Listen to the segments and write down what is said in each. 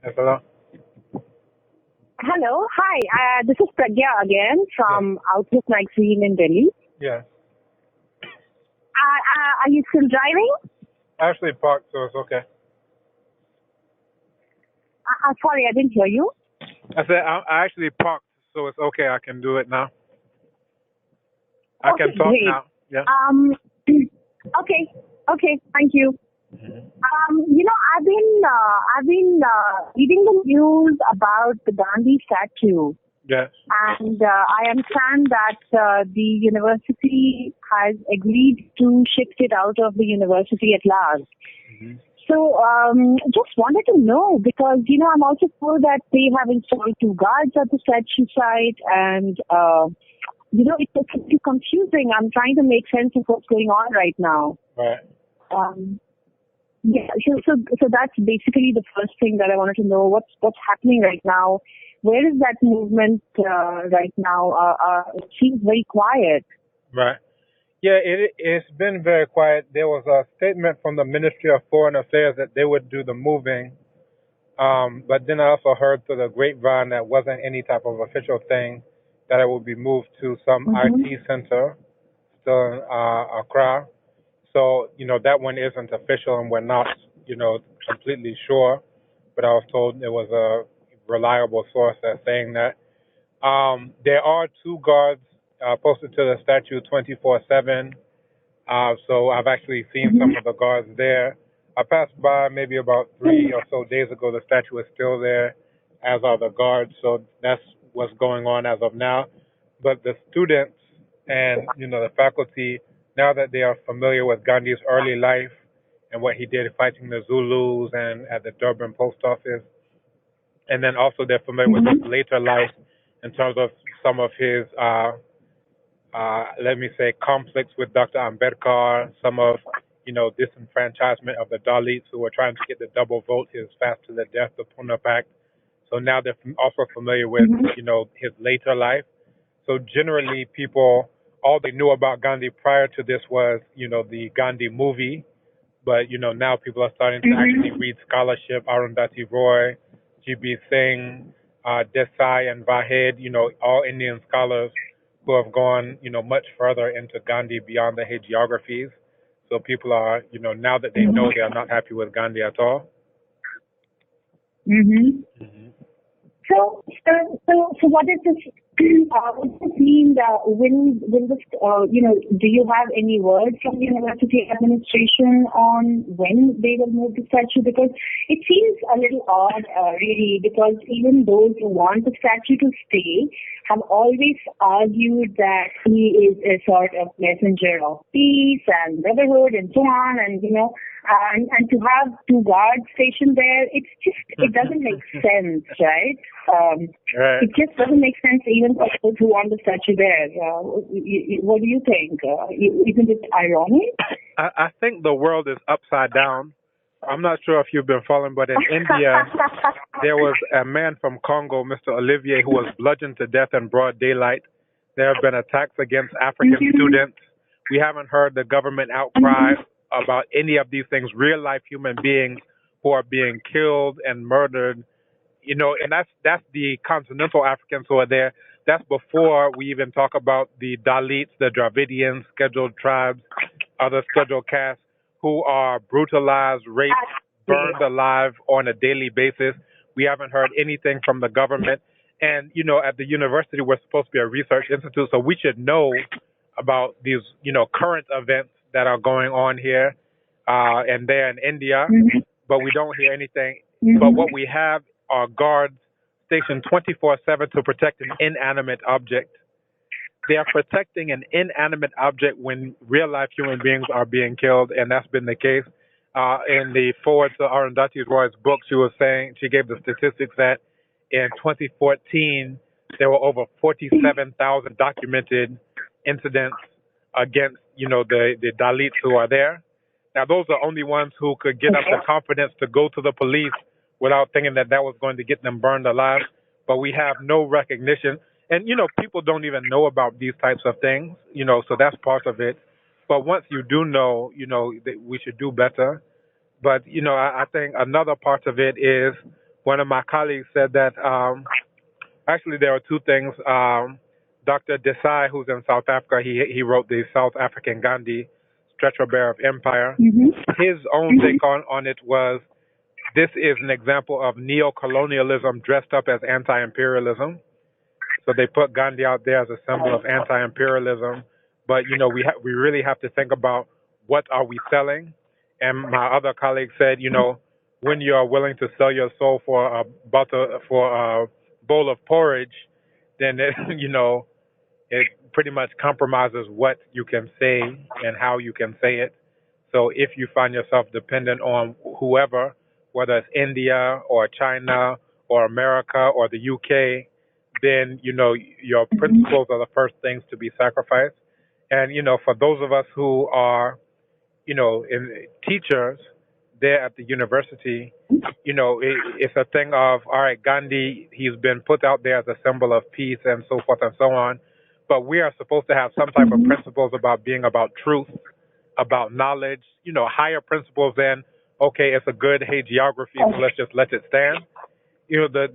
Yes, hello? Hello. Hi. This is Pragya again Yes. from Outlook Magazine in Delhi. Yes. Are you still driving? I actually parked, so it's okay. Sorry, I didn't hear you. I said I actually parked, so it's okay. I can do it now. I Okay, can talk great. now. Yeah. Um, okay. Okay. Thank you. I've been reading the news about the Gandhi statue, Yes. and I understand that the university has agreed to shift it out of the university at last. hmm So, just wanted to know because, I'm also told that they have installed two guards at the statue site and, it's pretty confusing. I'm trying to make sense of what's going on right now. Right. Um, yeah, so that's basically the first thing that I wanted to know. What's happening right now? Where is that movement right now? It seems very quiet. Right. Yeah, it's been very quiet. There was a statement from the Ministry of Foreign Affairs that they would do the moving, but then I also heard through the grapevine that wasn't any type of official thing, that it would be moved to some Mm-hmm. IT center still in Accra. So, that one isn't official and we're not, completely sure. But I was told it was a reliable source that's saying that. There are two guards posted to the statue 24/7. So I've actually seen some Mm-hmm. of the guards there. I passed by maybe about 3 or so days ago. The statue is still there, as are the guards. So that's what's going on as of now. But the students and the faculty, now that they are familiar with Gandhi's early life and what he did fighting the Zulus and at the Durban post office, and then also they're familiar with his Mm-hmm. later life in terms of some of his let me say, conflicts with Dr. Ambedkar, some of, disenfranchisement of the Dalits who were trying to get the double vote, his fast to the death, the Pune Pact. So now they're also familiar with, Mm-hmm. his later life. So generally, people, all they knew about Gandhi prior to this was, the Gandhi movie. But, now people are starting to actually Mm-hmm. read scholarship, Arundhati Roy, G.B. Singh, Desai and Vahed, all Indian scholars who have gone, much further into Gandhi beyond the hagiographies. So people are, now that they know, they are not happy with Gandhi at all. Mm-hmm. hmm So what does this what does this mean? Will this do you have any word from the university administration on when they will move the statue? Because it seems a little odd, really, because even those who want the statue to stay have always argued that he is a sort of messenger of peace and brotherhood and so on, and to have two guards stationed there, it doesn't make sense, right? Right. It just doesn't make sense even for those who want the statue there. What do you think? Isn't it ironic? I think the world is upside down. I'm not sure if you've been following, but in India, there was a man from Congo, Mr. Olivier, who was bludgeoned to death in broad daylight. There have been attacks against African students. We haven't heard the government outcry about any of these things, real life human beings who are being killed and murdered, and that's the continental Africans who are there. That's before we even talk about the Dalits, the Dravidians, scheduled tribes, other scheduled castes who are brutalized, raped, burned alive on a daily basis. We haven't heard anything from the government. And, at the university, we're supposed to be a research institute, so we should know about these, current events that are going on here and there in India, Mm-hmm. but we don't hear anything. But Mm-hmm. what we have are guards stationed 24/7 to protect an inanimate object. They are protecting an inanimate object when real life human beings are being killed, and that's been the case. In the forward to Arundhati Roy's book, she gave the statistics that in 2014 there were over 47,000 documented incidents against the Dalits who are there. Now those are only ones who could get up the confidence to go to the police without thinking that was going to get them burned alive. But we have no recognition. And, people don't even know about these types of things, so that's part of it. But once you do know, that we should do better. But, I think another part of it is One of my colleagues said that actually there are two things. Dr. Desai, who's in South Africa, he wrote the South African Gandhi, Stretcher Bear of Empire. His own take on it was this is an example of neo-colonialism dressed up as anti-imperialism. So they put Gandhi out there as a symbol of anti-imperialism. But, you know, we really have to think about what are we selling. And my other colleague said, you know, when you are willing to sell your soul for a bowl of porridge, then it, you know, it pretty much compromises what you can say and how you can say it. So if you find yourself dependent on whoever, whether it's India or China or America or the UK, then, you know, your principles are the first things to be sacrificed. And, you know, for those of us who are, you know, teachers there at the university, you know, it's a thing of, all right, Gandhi, he's been put out there as a symbol of peace and so forth and so on. But we are supposed to have some type of principles about being about truth, about knowledge, you know, higher principles than, okay, it's a good hagiography, so let's just let it stand. You know,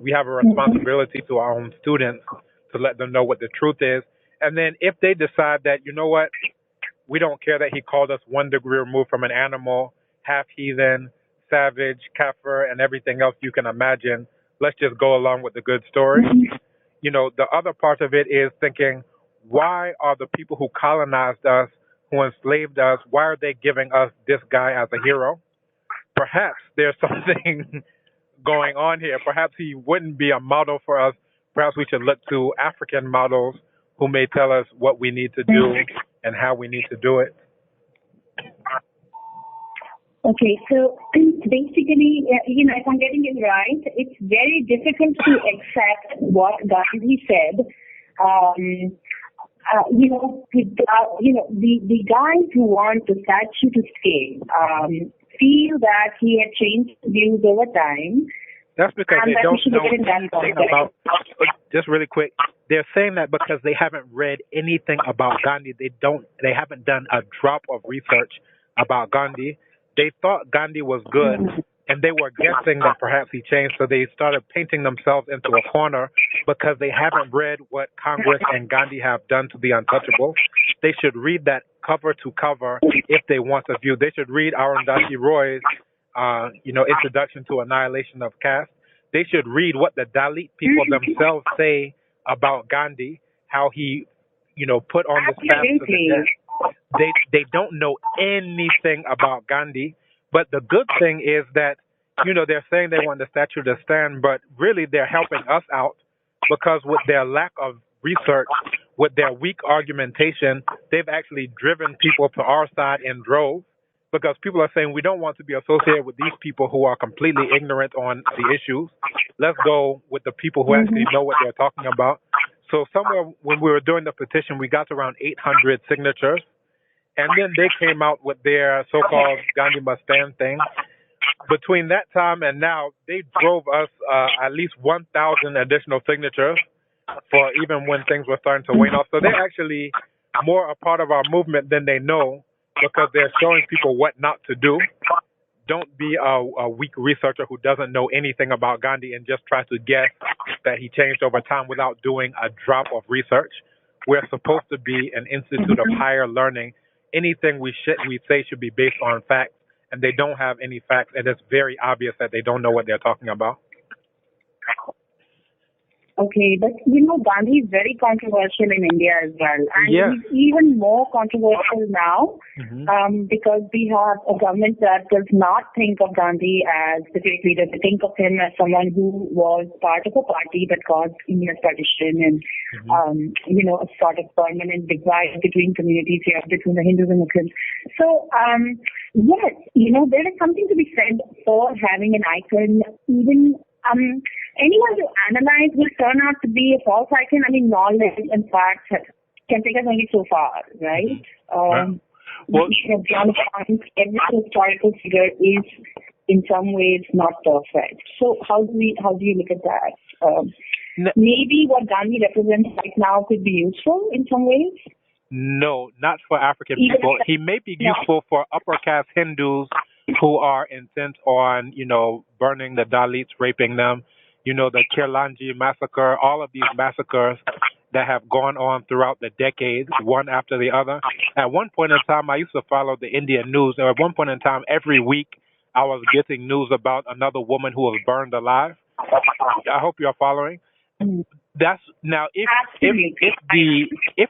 we have a responsibility to our own students to let them know what the truth is. And then if they decide that, you know what, we don't care that he called us 1 degree removed from an animal, half heathen, savage, kafir, and everything else you can imagine, let's just go along with the good story. You know, the other part of it is thinking, why are the people who colonized us, who enslaved us, why are they giving us this guy as a hero? Perhaps there's something going on here. Perhaps he wouldn't be a model for us. Perhaps we should look to African models who may tell us what we need to do and how we need to do it. Okay, so basically, you know, if I'm getting it right, it's very difficult to accept what Gandhi said. The guys who want the statue to stay feel that he had changed views over time. That's because they don't know anything about. Just really quick, they're saying that because they haven't read anything about Gandhi. They haven't done a drop of research about Gandhi. They thought Gandhi was good, and they were guessing that perhaps he changed. So they started painting themselves into a corner because they haven't read what Congress and Gandhi have done to the untouchables. They should read that cover to cover if they want a view. They should read Arundhati Roy's Introduction to Annihilation of Caste. They should read what the Dalit people themselves say about Gandhi, how he, you know, put on the staff of the death. They don't know anything about Gandhi, but the good thing is that, you know, they're saying they want the statue to stand, but really they're helping us out because with their lack of research, with their weak argumentation, they've actually driven people to our side in droves. Because people are saying we don't want to be associated with these people who are completely ignorant on the issues. Let's go with the people who actually know what they're talking about. So somewhere when we were doing the petition, we got to around 800 signatures. And then they came out with their so-called Gandhi Must Stand thing. Between that time and now, they drove us at least 1,000 additional signatures for even when things were starting to wane off. So they're actually more a part of our movement than they know, because they're showing people what not to do. Don't be a weak researcher who doesn't know anything about Gandhi and just try to guess that he changed over time without doing a drop of research. We're supposed to be an institute of higher learning. Anything we say should be based on facts, and they don't have any facts, and it's very obvious that they don't know what they're talking about. Okay, but you know, Gandhi is very controversial in India as well, and he's even more controversial now because we have a government that does not think of Gandhi as the great leader. They think of him as someone who was part of a party that caused India's partition and a sort of permanent divide between communities here, between the Hindus and Muslims. So yes, you know, there is something to be said for having an icon. Even anyone who analyze will turn out to be a false icon. I mean, knowledge and facts can take us only so far, right? Beyond point, every historical figure is in some ways not perfect. So how do you look at that? Maybe what Gandhi represents right now could be useful in some ways. No, not for African people. He may be useful for upper caste Hindus who are intent on, burning the Dalits, raping them. The Kirlanji massacre, all of these massacres that have gone on throughout the decades, one after the other. At one point in time, I used to follow the Indian news, and at one point in time, every week, I was getting news about another woman who was burned alive. I hope you're following. That's now if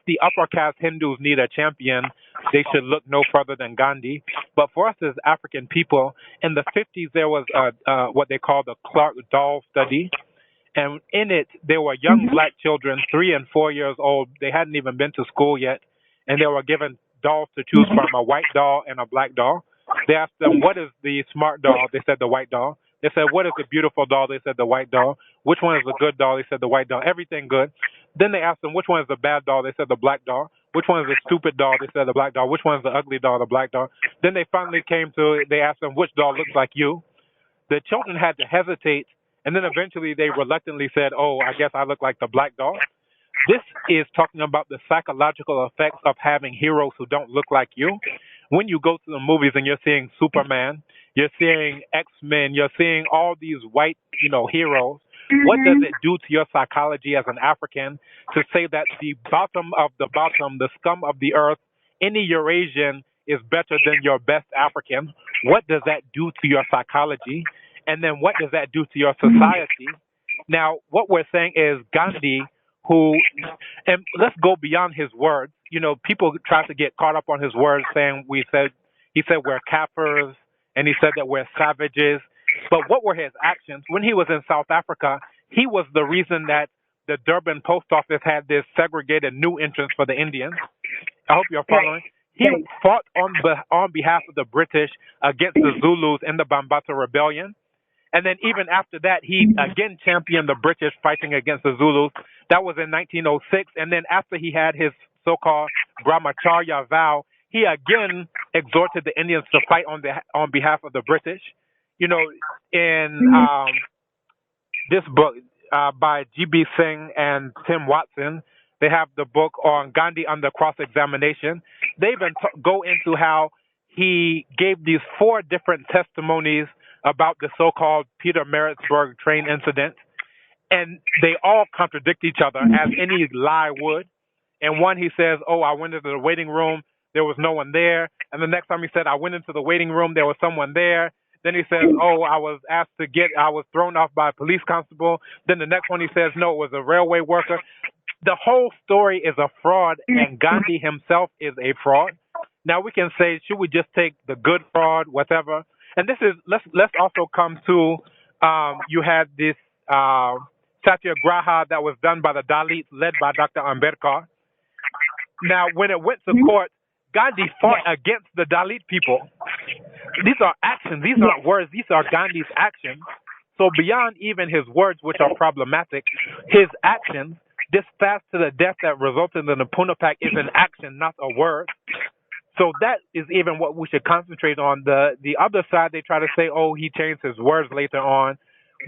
the upper caste Hindus need a champion, they should look no further than Gandhi. But for us as African people, in the 50s there was what they call the Clark Doll study, and in it there were young black children, 3 and 4 years old. They hadn't even been to school yet, and they were given dolls to choose from, a white doll and a black doll. They asked them, what is the smart doll? They said the white doll. They said, what is the beautiful doll? They said the white doll. Which one is the good doll? They said the white doll. Everything good. Then they asked them, which one is the bad doll? They said the black doll. Which one is the stupid doll? They said the black doll. Which one is the ugly doll? The black doll. Then they finally they asked them, which doll looks like you? The children had to hesitate, and then eventually they reluctantly said, oh, I guess I look like the black doll. This is talking about the psychological effects of having heroes who don't look like you. When you go to the movies and you're seeing Superman, you're seeing X-Men, you're seeing all these white, heroes, what does it do to your psychology as an African to say that the bottom of the bottom, the scum of the earth, any Eurasian is better than your best African? What does that do to your psychology? And then what does that do to your society? Now, what we're saying is Gandhi, and let's go beyond his words. People try to get caught up on his words, saying he said we're Kafirs, and he said that we're savages. But what were his actions? When he was in South Africa, he was the reason that the Durban post office had this segregated new entrance for the Indians. I hope you're following. He fought on behalf of the British against the Zulus in the Bambata Rebellion. And then even after that, he again championed the British fighting against the Zulus. That was in 1906. And then after he had his so-called Brahmacharya vow, he again exhorted the Indians to fight on behalf of the British. In this book by G.B. Singh and Tim Watson, they have the book on Gandhi under cross-examination. They even go into how he gave these 4 different testimonies about the so-called Peter Maritzburg train incident, and they all contradict each other as any lie would. And one, he says, oh, I went into the waiting room, there was no one there. And the next time he said, I went into the waiting room, there was someone there. Then he says, oh, I was thrown off by a police constable. Then the next one he says, no, it was a railway worker. The whole story is a fraud, and Gandhi himself is a fraud. Now we can say, should we just take the good fraud, whatever? And this is, let's also come to, you had this satyagraha that was done by the Dalits, led by Dr. Ambedkar. Now, when it went to court, Gandhi fought against the Dalit people. These are actions. These aren't words. These are Gandhi's actions. So beyond even his words, which are problematic, his actions, this fast to the death that resulted in the Pune Pact, is an action, not a word. So that is even what we should concentrate on. The other side, they try to say, oh, he changed his words later on.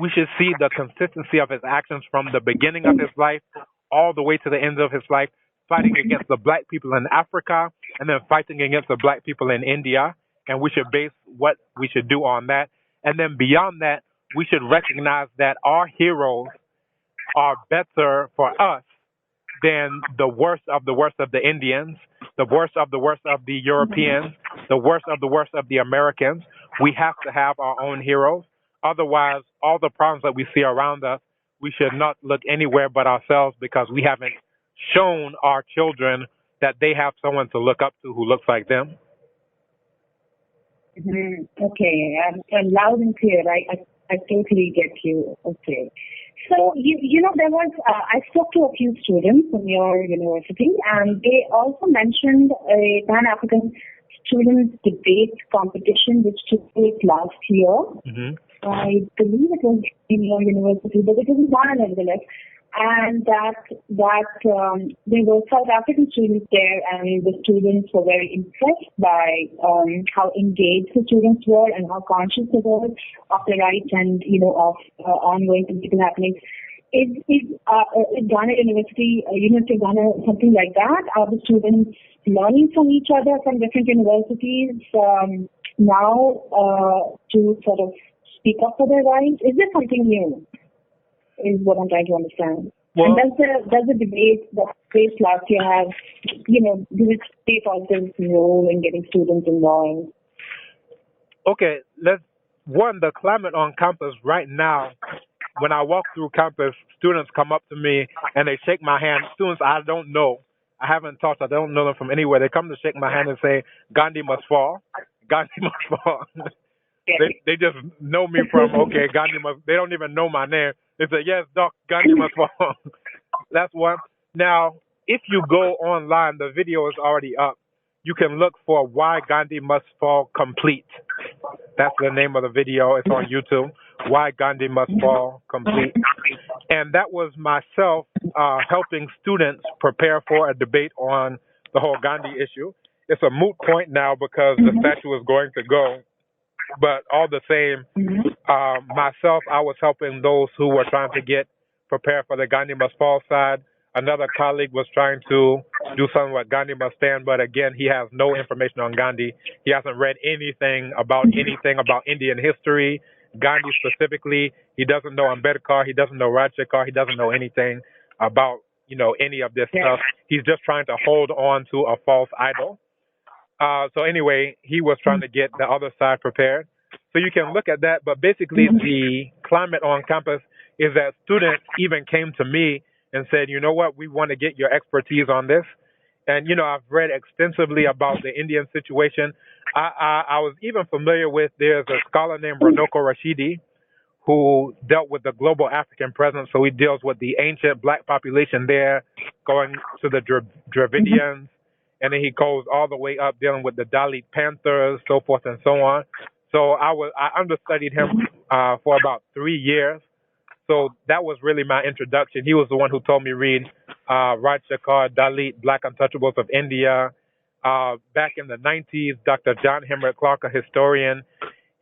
We should see the consistency of his actions from the beginning of his life all the way to the end of his life, fighting against the black people in Africa and then fighting against the black people in India. And we should base what we should do on that. And then beyond that, we should recognize that our heroes are better for us than the worst of the Indians, the worst of the Europeans, the worst of the Americans. We have to have our own heroes. Otherwise, all the problems that we see around us, we should not look anywhere but ourselves, because we haven't shown our children that they have someone to look up to who looks like them. Okay, I'm loud and clear. I totally get you. Okay. So, there was, I spoke to a few students from your university, and they also mentioned a Pan-African student debate competition which took place last year. Mm-hmm. I believe it was in your university, but it was not nevertheless. And that there were South African students there, and the students were very impressed by how engaged the students were and how conscious they were of the rights and of ongoing political happenings. Is Ghana University of Ghana something like that? Are the students learning from each other from different universities? now to sort of speak up for their rights? Is there something new? Is what I'm trying to understand. Well, and does the debate that faced last year have, do it play a positive role in getting students involved? Okay, the climate on campus right now, when I walk through campus, students come up to me and they shake my hand. Students I don't know, I haven't talked, I don't know them from anywhere. They come to shake my hand and say, Gandhi must fall. Gandhi must fall. They just know me from, okay, Gandhi must, they don't even know my name. They say, yes, Doc, Gandhi must fall. That's one. Now, if you go online, the video is already up. You can look for Why Gandhi Must Fall Complete. That's the name of the video. It's on YouTube. Why Gandhi Must Fall Complete. And that was myself helping students prepare for a debate on the whole Gandhi issue. It's a moot point now because the statue is going to go. But all the same, myself, I was helping those who were trying to get prepared for the Gandhi Must Fall side. Another colleague was trying to do something with Gandhi Must Stand, but again, he has no information on Gandhi. He hasn't read anything about Indian history, Gandhi specifically. He doesn't know Ambedkar. He doesn't know Rajshekar. He doesn't know anything about, any of this stuff. He's just trying to hold on to a false idol. So anyway, he was trying to get the other side prepared. So you can look at that, but basically the climate on campus is that students even came to me and said, you know what, we want to get your expertise on this. And, I've read extensively about the Indian situation. I was even familiar with, there's a scholar named Ranoko Rashidi who dealt with the global African presence. So he deals with the ancient black population there, going to the Dravidians. And then he goes all the way up dealing with the Dalit Panthers, so forth and so on. So I understudied him for about 3 years. So that was really my introduction. He was the one who told me read Rajshekar, Dalit, Black Untouchables of India. Back in the 90s, Dr. John Henrik Clark, a historian,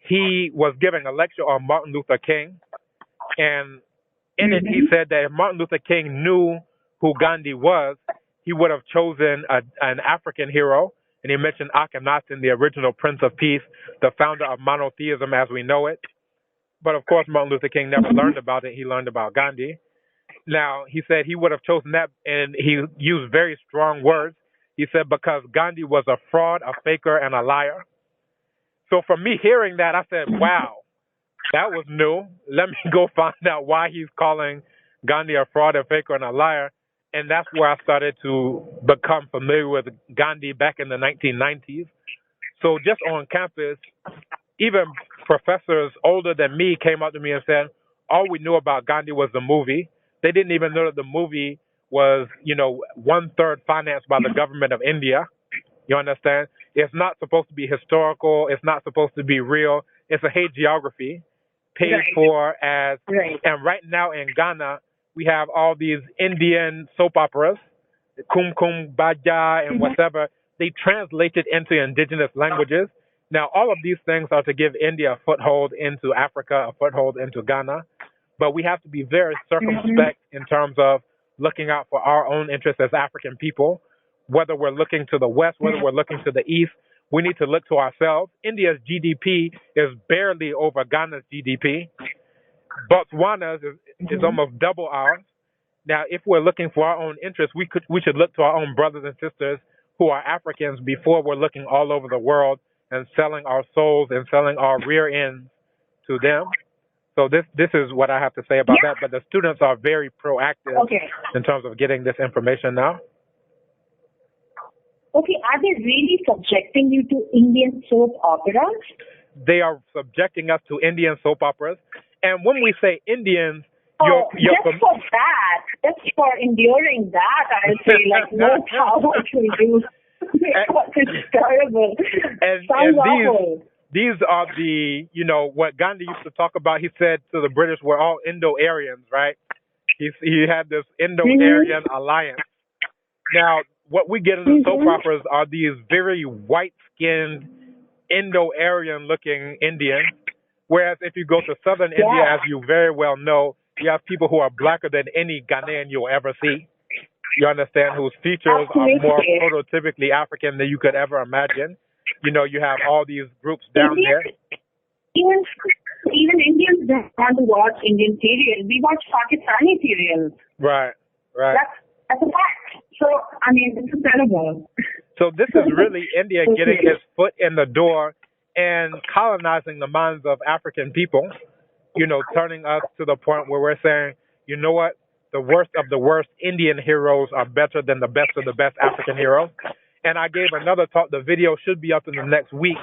he was giving a lecture on Martin Luther King. And in it, he said that if Martin Luther King knew who Gandhi was, he would have chosen an African hero. And he mentioned Akhenaten, the original Prince of Peace, the founder of monotheism as we know it. But of course, Martin Luther King never learned about it. He learned about Gandhi. Now, he said he would have chosen that, and he used very strong words. He said because Gandhi was a fraud, a faker, and a liar. So for me hearing that, I said, wow, that was new. Let me go find out why he's calling Gandhi a fraud, a faker, and a liar. And that's where I started to become familiar with Gandhi back in the 1990s. So just on campus, even professors older than me came up to me and said, all we knew about Gandhi was the movie. They didn't even know that the movie was, 1/3 financed by the government of India. You understand? It's not supposed to be historical. It's not supposed to be real. It's a hagiography paid for as, and right now in Ghana, we have all these Indian soap operas, Kum Kum Baja and whatever. They translated into indigenous languages. Now, all of these things are to give India a foothold into Africa, a foothold into Ghana. But we have to be very circumspect in terms of looking out for our own interests as African people. Whether we're looking to the west, whether we're looking to the east, we need to look to ourselves. India's GDP is barely over Ghana's GDP. Botswana's is almost double ours. Now, if we're looking for our own interests, we should look to our own brothers and sisters who are Africans before we're looking all over the world and selling our souls and selling our rear ends to them. So this is what I have to say about that. But the students are very proactive in terms of getting this information now. Okay, are they really subjecting you to Indian soap operas? They are subjecting us to Indian soap operas. And when we say Indians, just for that, just for enduring that, I would say, like, no power to you. It's terrible. And these are the, what Gandhi used to talk about. He said to the British, we're all Indo-Aryans, right? He had this Indo-Aryan alliance. Now, what we get in the soap operas are these very white-skinned, Indo-Aryan-looking Indians. Whereas if you go to southern India, as you very well know, you have people who are blacker than any Ghanaian you'll ever see. You understand? Whose features are more prototypically African than you could ever imagine. You have all these groups down there. Even, even Indians don't want to watch Indian serials. We watch Pakistani serials. Right, right. That's a fact. So, I mean, this is terrible. So this is really India getting its foot in the door and colonizing the minds of African people, turning us to the point where we're saying, you know what, the worst of the worst Indian heroes are better than the best of the best African heroes. And I gave another talk. The video should be up in the next week.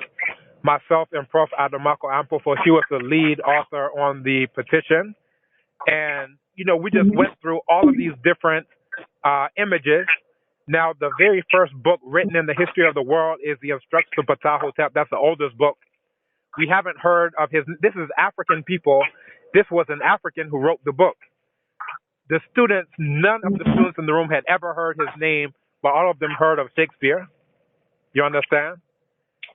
Myself and Prof. Adamako Ampofo, she was the lead author on the petition. And, we just went through all of these different images. Now, the very first book written in the history of the world is the Instructions to Ptah-hotep. That's the oldest book. We haven't heard of his. This is African people. This was an African who wrote the book. The students, none of the students in the room had ever heard his name, but all of them heard of Shakespeare. You understand?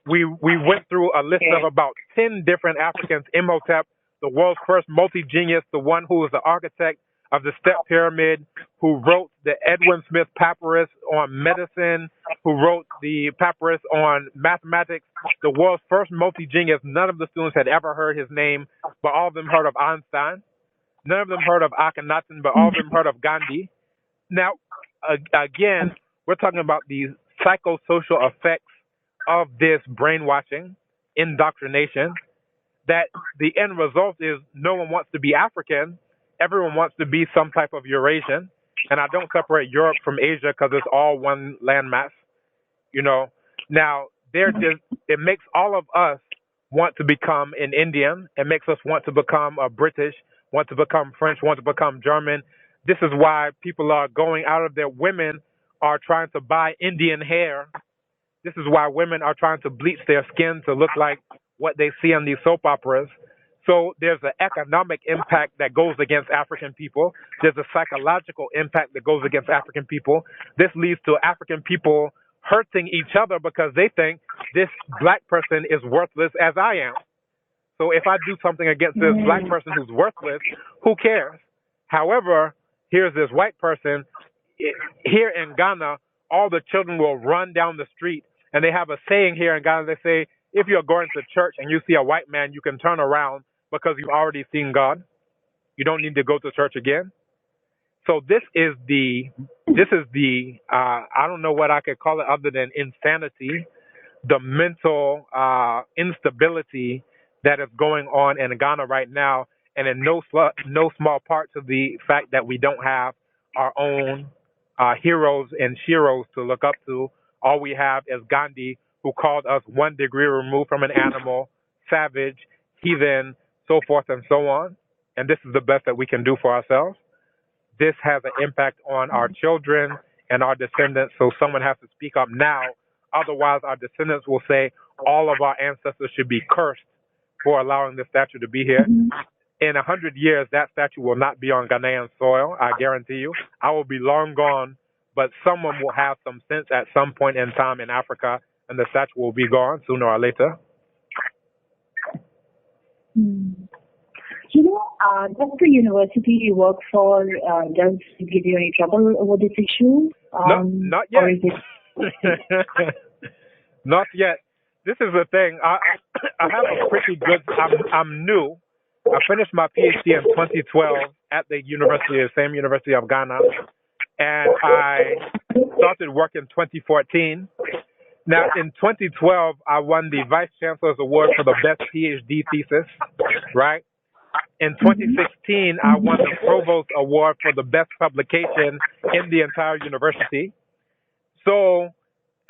We went through a list of about 10 different Africans. Imhotep, the world's first multi-genius, the one who was the architect of the Step Pyramid, who wrote the Edwin Smith Papyrus on medicine, who wrote the papyrus on mathematics, the world's first multi-genius. None of the students had ever heard his name, but all of them heard of Einstein. None of them heard of Akhenaten, but all of them heard of Gandhi. Now, again, we're talking about the psychosocial effects of this brainwashing, indoctrination, that the end result is no one wants to be African. Everyone wants to be some type of Eurasian. And I don't separate Europe from Asia because it's all one landmass. Now, it makes all of us want to become an Indian. It makes us want to become a British, want to become French, want to become German. This is why people are going out of their women are trying to buy Indian hair. This is why women are trying to bleach their skin to look like what they see on these soap operas. So there's an economic impact that goes against African people. There's a psychological impact that goes against African people. This leads to African people hurting each other because they think this black person is worthless as I am. So if I do something against this black person who's worthless, who cares? However, here's this white person. Here in Ghana, all the children will run down the street, and they have a saying here in Ghana. They say, if you're going to church and you see a white man, you can turn around because you've already seen God. You don't need to go to church again. So this is the I don't know what I could call it other than insanity, the mental instability that is going on in Ghana right now, and in no small part to the fact that we don't have our own heroes and sheroes to look up to. All we have is Gandhi, who called us 1 degree removed from an animal, savage, heathen, so forth and so on. And this is the best that we can do for ourselves. This has an impact on our children and our descendants, so someone has to speak up now. Otherwise, our descendants will say all of our ancestors should be cursed for allowing this statue to be here. In 100 years, that statue will not be on Ghanaian soil, I guarantee you. I will be long gone, but someone will have some sense at some point in time in Africa, and the statue will be gone sooner or later. Does the university you work for, does it give you any trouble over this issue? No, not yet. Not yet. This is the thing. I have a pretty good, I'm new. I finished my PhD in 2012 at the same University of Ghana, and I started work in 2014. Now, in 2012, I won the Vice Chancellor's Award for the best PhD thesis, right? In 2016, I won the Provost Award for the best publication in the entire university. So,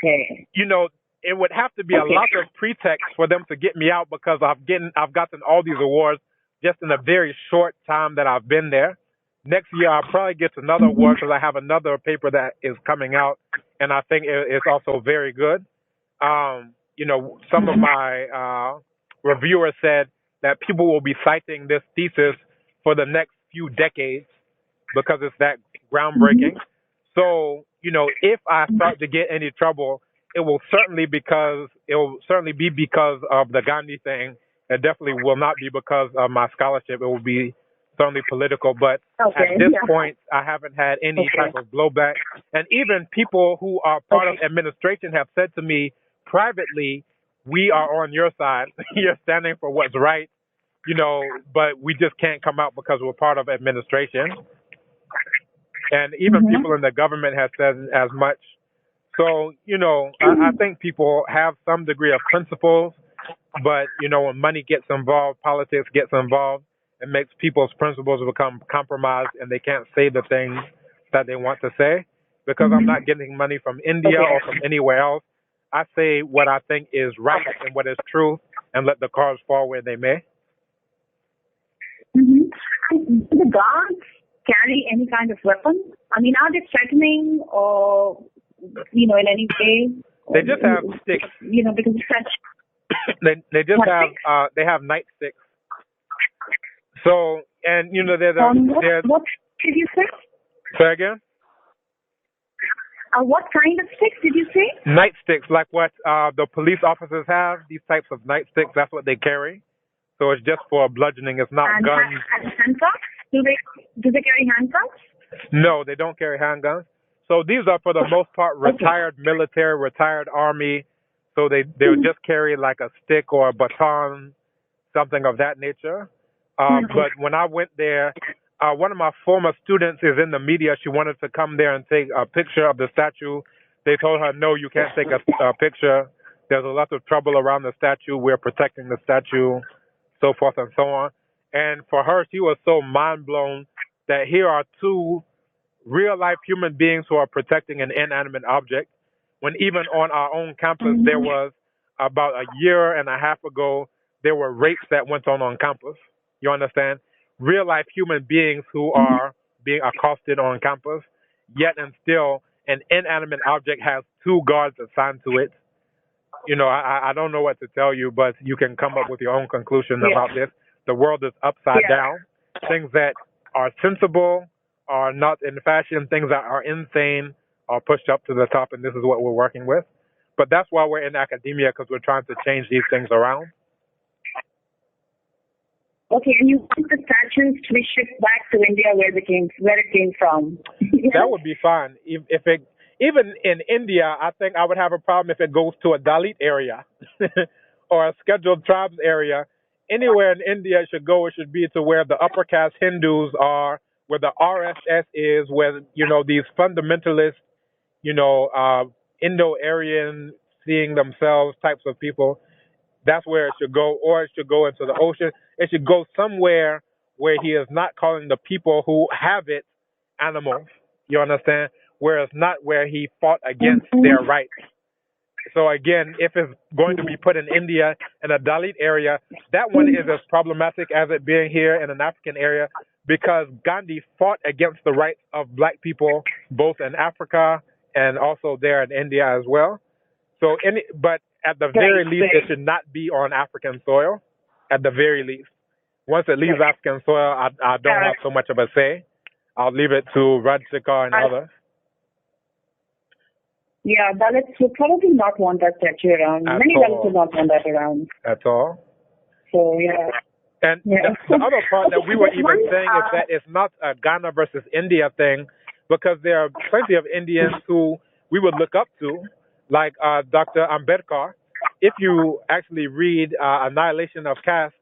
it would have to be a lot of pretext for them to get me out because I've gotten all these awards just in a very short time that I've been there. Next year, I'll probably get another award because I have another paper that is coming out, and I think it's also very good. Some of my reviewers said that people will be citing this thesis for the next few decades because it's that groundbreaking. So, if I start to get any trouble, it will certainly be because of the Gandhi thing. It definitely will not be because of my scholarship. It will be certainly political. But at this point, I haven't had any type of blowback. And even people who are part of administration have said to me, privately, we are on your side. You're standing for what's right, but we just can't come out because we're part of administration. And even people in the government have said as much. So, I think people have some degree of principles, but, when money gets involved, politics gets involved, it makes people's principles become compromised and they can't say the things that they want to say. Because I'm not getting money from India or from anywhere else, I say what I think is right and what is true and let the cards fall where they may. And do the guards carry any kind of weapon? I mean, are they threatening or, in any way? They just have sticks. Because it's such... they just have, they have nightsticks. So, and, they're... What did you say? Say again? What kind of sticks did you say? Nightsticks, like what the police officers have. These types of nightsticks, that's what they carry. So it's just for bludgeoning. It's not guns. And handcuffs? Do they carry handcuffs? No, they don't carry handguns. So these are for the most part retired military, retired army. So they'll just carry like a stick or a baton, something of that nature. But when I went there, one of my former students is in the media. She wanted to come there and take a picture of the statue. They told her, no, you can't take a picture. There's a lot of trouble around the statue. We're protecting the statue, so forth and so on. And for her, she was so mind blown that here are two real life human beings who are protecting an inanimate object. When even on our own campus, there was about a year and a half ago, there were rapes that went on campus. You understand? Real life human beings who are being accosted on campus, yet and still an inanimate object has two guards assigned to it. I don't know what to tell you, but you can come up with your own conclusion about this. The world is upside down. Things that are sensible are not in fashion. Things that are insane are pushed up to the top, and this is what we're working with. But that's why we're in academia, because we're trying to change these things around. Okay, and you want the statues to be shipped back to India where it came from? That would be fine. Even in India, I think I would have a problem if it goes to a Dalit area or a scheduled tribes area. Anywhere in India it should go, it should be to where the upper caste Hindus are, where the RSS is, where, these fundamentalists, Indo-Aryan, seeing themselves types of people. That's where it should go, or it should go into the ocean. It should go somewhere where he is not calling the people who have it animals. You understand? Where it's not where he fought against their rights. So again, if it's going to be put in India in a Dalit area, that one is as problematic as it being here in an African area, because Gandhi fought against the rights of black people, both in Africa and also there in India as well. So, but at the very least, it should not be on African soil. At the very least, once it leaves African soil, I don't have so much of a say. I'll leave it to Rajshekar and others. Yeah, Dalits would probably not want that statue around. Many Dalits would not want that around. At all. So, yeah. And the other part that we were even saying is that it's not a Ghana versus India thing, because there are plenty of Indians who we would look up to, like Dr. Ambedkar. If you actually read Annihilation of Caste,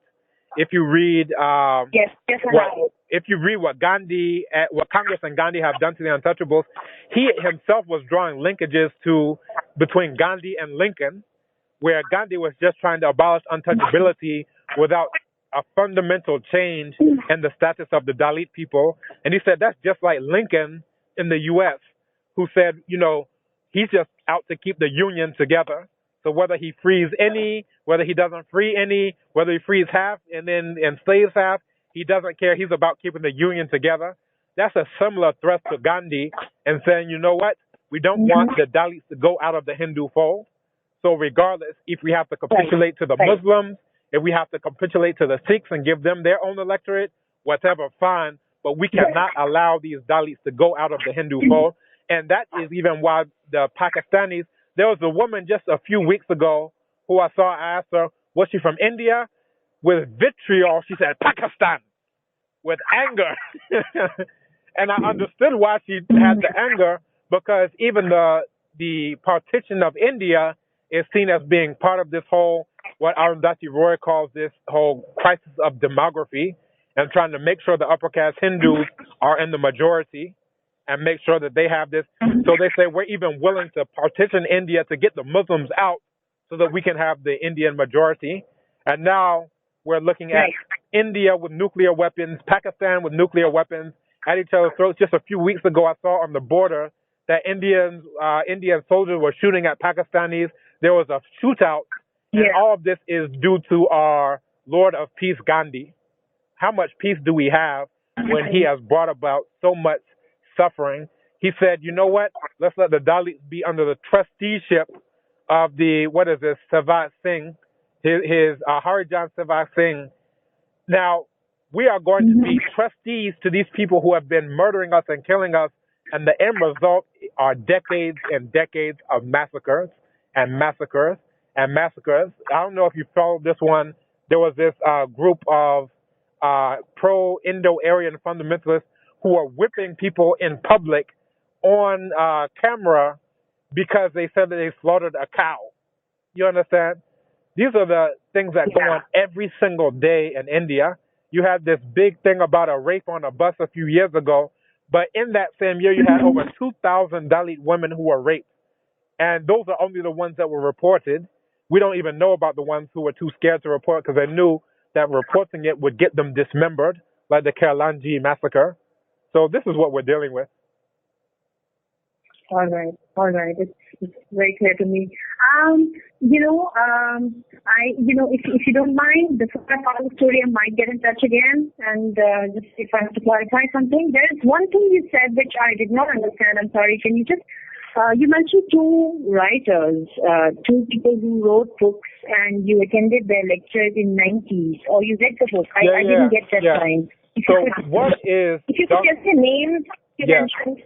if you read if you read what Congress and Gandhi have done to the untouchables, he himself was drawing linkages between Gandhi and Lincoln, where Gandhi was just trying to abolish untouchability without a fundamental change in the status of the Dalit people. And he said that's just like Lincoln in the U.S., who said, he's just out to keep the Union together. So whether he frees any, whether he doesn't free any, whether he frees half and then enslaves half, he doesn't care. He's about keeping the Union together. That's a similar threat to Gandhi, and saying, you know what, we don't want the Dalits to go out of the Hindu fold. So regardless, if we have to capitulate to the Muslims, if we have to capitulate to the Sikhs and give them their own electorate, whatever, fine. But we cannot allow these Dalits to go out of the Hindu fold. And that is even why the Pakistanis, there was a woman just a few weeks ago who I saw, I asked her, was she from India? With vitriol, she said, Pakistan, with anger. And I understood why she had the anger, because even the partition of India is seen as being part of this whole, what Arundhati Roy calls this whole crisis of demography, and trying to make sure the upper caste Hindus are in the majority and make sure that they have this. So they say we're even willing to partition India to get the Muslims out so that we can have the Indian majority. And now we're looking at India with nuclear weapons, Pakistan with nuclear weapons at each other's throats. Just a few weeks ago, I saw on the border that Indian soldiers were shooting at Pakistanis. There was a shootout, and all of this is due to our Lord of Peace, Gandhi. How much peace do we have when he has brought about so much suffering? He said, you know what? Let's let the Dalits be under the trusteeship of the, Savat Singh, his Harijan Savat Singh. Now, we are going to be trustees to these people who have been murdering us and killing us, and the end result are decades and decades of massacres and massacres and massacres. I don't know if you followed this one. There was this group of pro-Indo-Aryan fundamentalists who are whipping people in public on camera because they said that they slaughtered a cow. You understand? These are the things that go on every single day in India. You had this big thing about a rape on a bus a few years ago, but in that same year you had over 2,000 Dalit women who were raped. And those are only the ones that were reported. We don't even know about the ones who were too scared to report because they knew that reporting it would get them dismembered, like the Kerlanji massacre. So this is what we're dealing with. All right. It's very clear to me. If you don't mind, before I follow the story, I might get in touch again and just if I have to clarify something. There is one thing you said which I did not understand. I'm sorry. Can you just you mentioned two writers, two people who wrote books, and you attended their lectures in 90s, or you read the book. I didn't get that time. So what is... If you could just say names you mentioned.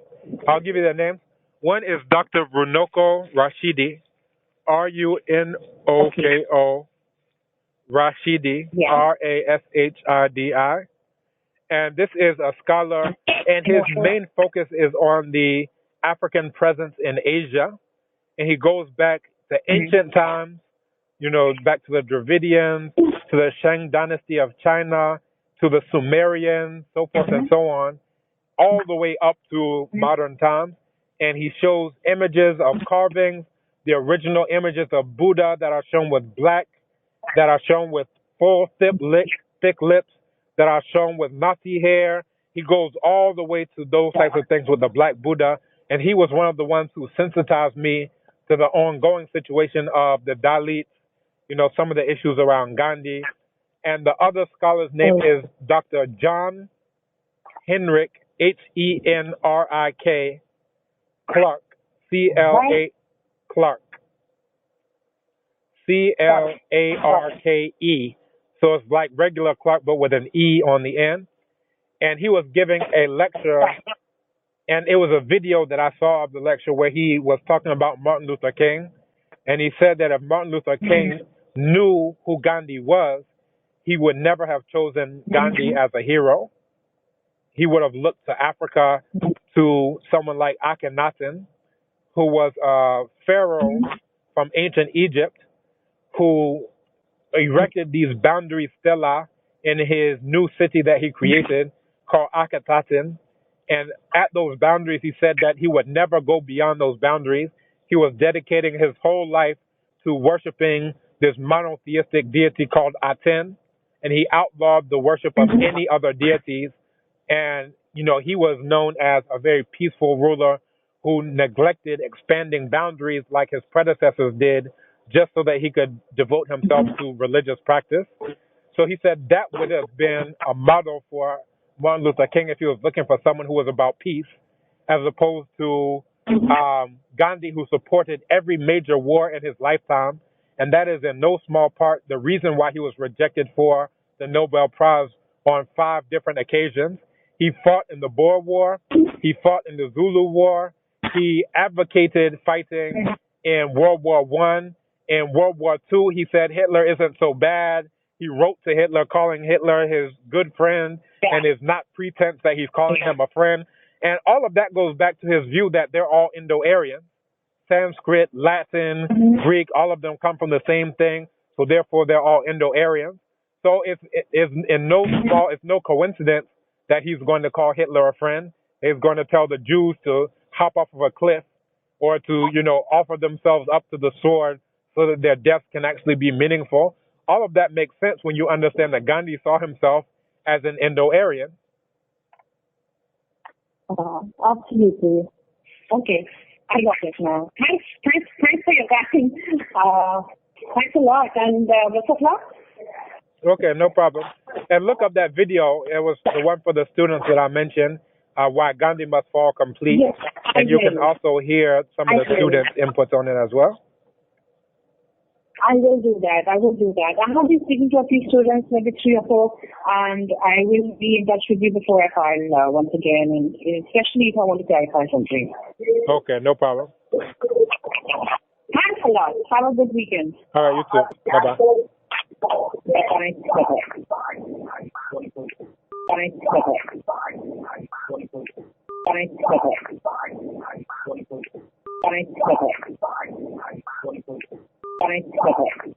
I'll give you their names. One is Dr. Runoko Rashidi, Runoko Rashidi, Rashidi. And this is a scholar, and his main focus is on the African presence in Asia. And he goes back to ancient times, back to the Dravidians, to the Shang dynasty of China, to the Sumerians, so forth and so on, all the way up to modern times. And he shows images of carvings, the original images of Buddha that are shown with black, that are shown with full thick lips, that are shown with natty hair. He goes all the way to those types of things with the black Buddha. And he was one of the ones who sensitized me to the ongoing situation of the Dalits, some of the issues around Gandhi. And the other scholar's name is Dr. John Henrik, Henrik Clark, C-L-A Clark, C-L-A-R-K-E. So it's like regular Clark, but with an E on the end. And he was giving a lecture, and it was a video that I saw of the lecture where he was talking about Martin Luther King. And he said that if Martin Luther King knew who Gandhi was, he would never have chosen Gandhi as a hero. He would have looked to Africa, to someone like Akhenaten, who was a pharaoh from ancient Egypt, who erected these boundary stela in his new city that he created called Akhetaten. And at those boundaries, he said that he would never go beyond those boundaries. He was dedicating his whole life to worshiping this monotheistic deity called Aten, and he outlawed the worship of any other deities. And, he was known as a very peaceful ruler who neglected expanding boundaries like his predecessors did, just so that he could devote himself to religious practice. So he said that would have been a model for Martin Luther King if he was looking for someone who was about peace, as opposed to Gandhi, who supported every major war in his lifetime. And that is in no small part the reason why he was rejected for the Nobel Prize on 5 different occasions. He fought in the Boer War. He fought in the Zulu War. He advocated fighting in World War I. In World War II, he said Hitler isn't so bad. He wrote to Hitler calling Hitler his good friend, and it's not pretense that he's calling him a friend. And all of that goes back to his view that they're all Indo-Aryans. Sanskrit, Latin, Greek, all of them come from the same thing. So therefore, they're all Indo-Aryan. So it's no coincidence that he's going to call Hitler a friend. He's going to tell the Jews to hop off of a cliff or to, offer themselves up to the sword so that their deaths can actually be meaningful. All of that makes sense when you understand that Gandhi saw himself as an Indo-Aryan. Absolutely. Okay, I got it now. Thanks for your guidance. Thanks a lot, and best of luck. Okay, no problem. And look up that video. It was the one for the students that I mentioned, Why Gandhi Must Fall Complete. Yes, and you can also hear some of the students' inputs on it as well. I will do that. I have been speaking to a few students, maybe 3 or 4, and I will be in touch with you before I file once again, and especially if I want to clarify something. Okay, no problem. Thanks a lot. Have a good weekend. All right, you too. Bye-bye. Bye.